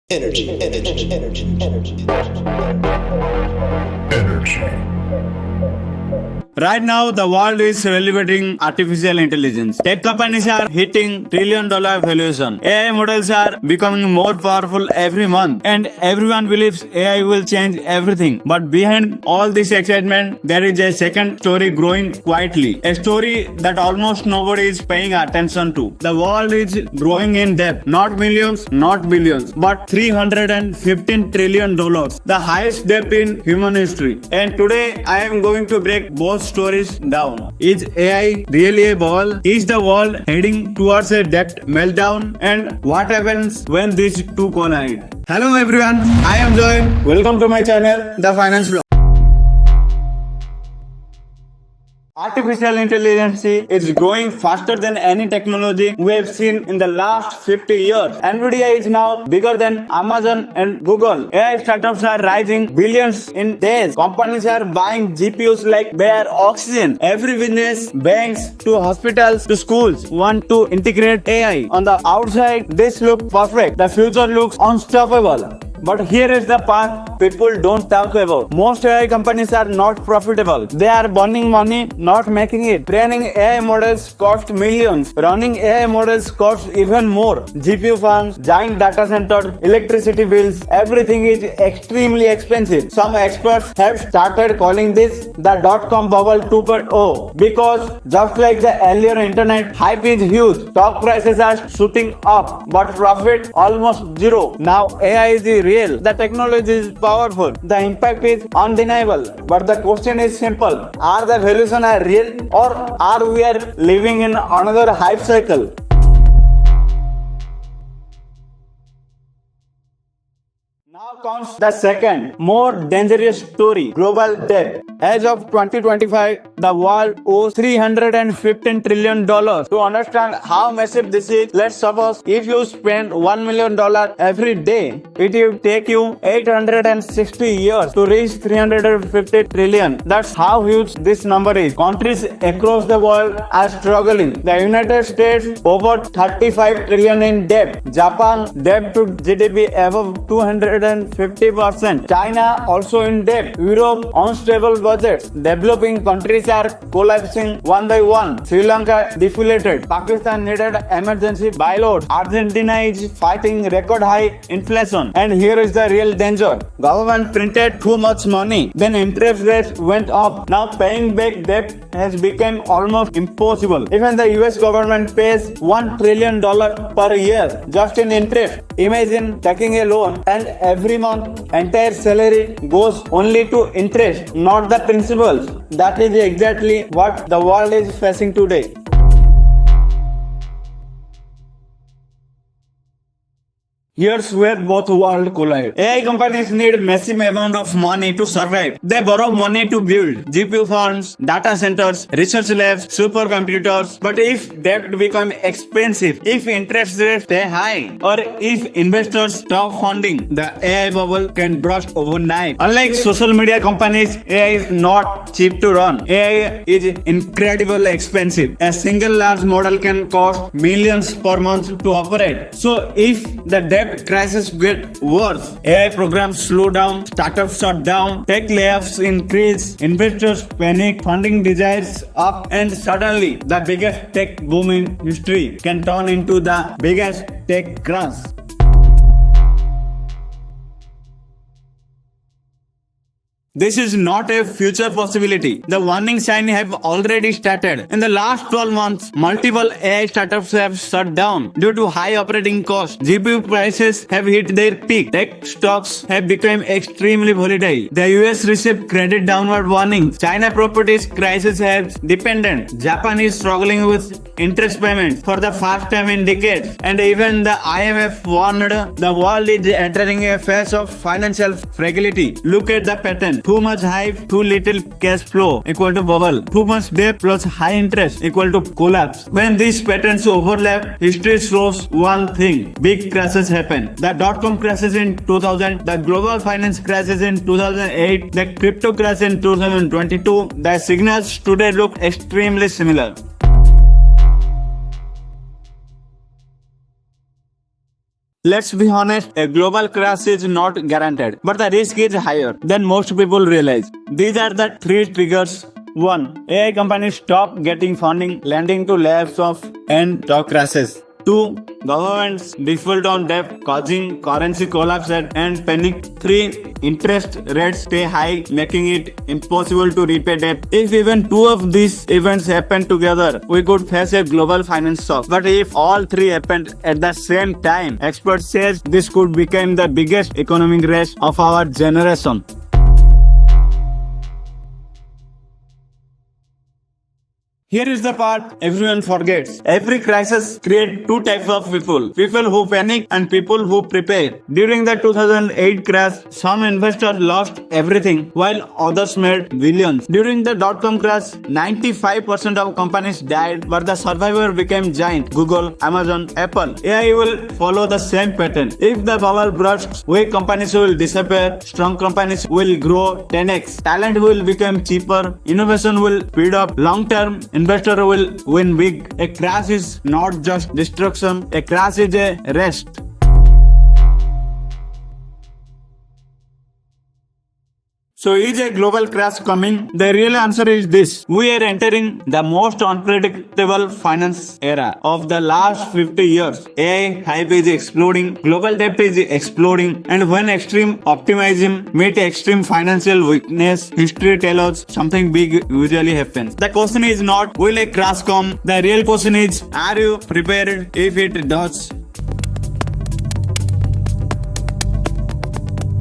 Energy. Right now, the world is celebrating artificial intelligence. Tech companies are hitting trillion-dollar valuation. AI models are becoming more powerful every month, and everyone believes AI will change everything. But behind all this excitement, there is a second story growing quietly. A story that almost nobody is paying attention to. The world is growing in debt. Not millions, not billions, but $315 trillion. The highest debt in human history. And today, I am going to break both stories down. Is AI really a ball? Is the world heading towards a debt meltdown? And what happens when these two collide? Hello everyone, I am Joy. Welcome to my channel, The Finance Blog. Artificial intelligence is growing faster than any technology we have seen in the last 50 years. Nvidia is now bigger than Amazon and Google. AI startups are rising billions in days. Companies are buying GPUs like bare oxygen. Every business, banks to hospitals to schools want to integrate AI. On the outside, this looks perfect. The future looks unstoppable. But here is the part people don't talk about. Most AI companies are not profitable. They are burning money, not making it. Training AI models cost millions. Running AI models costs even more. GPU farms, giant data centers, electricity bills, everything is extremely expensive. Some experts have started calling this the dot-com bubble 2.0 because just like the earlier internet, hype is huge. Stock prices are shooting up, but profit almost zero. Now AI is real. The technology is powerful. The impact is undeniable. But the question is simple. Are the valuations real or are we living in another hype cycle? Now comes the second, more dangerous story, global debt. As of 2025, the world owes $315 trillion. To understand how massive this is, let's suppose if you spend $1 million every day, it will take you 860 years to reach 350 trillion. That's how huge this number is. Countries across the world are struggling. The United States over 35 trillion in debt. Japan debt to GDP above 250%. China also in debt. Europe unstable budgets. Developing countries are collapsing one by one. Sri Lanka deflated. Pakistan needed emergency bailout. Argentina is fighting record high inflation. And here is the real danger. Government printed too much money. Then interest rates went up. Now paying back debt has become almost impossible. Even the US government pays $1 trillion per year just in interest. Imagine taking a loan and every month entire salary goes only to interest, not the principals. That is exactly what the world is facing today. Here's where both worlds collide. AI companies need massive amount of money to survive. They borrow money to build GPU farms, data centers, research labs, supercomputers. But if debt becomes expensive, if interest rates stay high, or if investors stop funding, the AI bubble can burst overnight. Unlike social media companies, AI is not cheap to run. AI is incredibly expensive. A single large model can cost millions per month to operate. So if the debt crisis get worse, AI programs slow down, startups shut down, tech layoffs increase, investors panic, funding desires up, and suddenly the biggest tech boom in history can turn into the biggest tech crash. This is not a future possibility. The warning signs have already started. In the last 12 months, multiple AI startups have shut down due to high operating costs. GPU prices have hit their peak. Tech stocks have become extremely volatile. The US received credit downward warnings. China properties crisis has deepened. Japan is struggling with interest payments for the first time in decades. And even the IMF warned the world is entering a phase of financial fragility. Look at the pattern. Too much hype, too little cash flow equal to bubble. Too much debt plus high interest equal to collapse. When these patterns overlap, history shows one thing. Big crashes happen. The dot-com crashes in 2000, the global finance crashes in 2008, the crypto crash in 2022. The signals today look extremely similar. Let's be honest, a global crash is not guaranteed, but the risk is higher than most people realize. These are the three triggers. 1. AI companies stop getting funding, leading to layoffs of and stock crashes. 2. Governments default on debt, causing currency collapse and panic. 3. Interest rates stay high, making it impossible to repay debt. If even two of these events happen together, we could face a global finance shock. But if all three happened at the same time, experts say this could become the biggest economic race of our generation. Here is the part everyone forgets. Every crisis creates two types of people. People who panic and people who prepare. During the 2008 crash, some investors lost everything while others made billions. During the dot-com crash, 95% of companies died, but the survivor became giant. Google, Amazon, Apple. AI will follow the same pattern. If the bubble bursts, weak companies will disappear, strong companies will grow 10x. Talent will become cheaper, innovation will speed up, long-term investor will win big. A crash is not just destruction, a crash is a rest. So is a global crash coming? The real answer is this. We are entering the most unpredictable finance era of the last 50 years. AI hype is exploding, global debt is exploding, and when extreme optimism meets extreme financial weakness, history tells us something big usually happens. The question is not, will a crash come? The real question is, are you prepared if it does?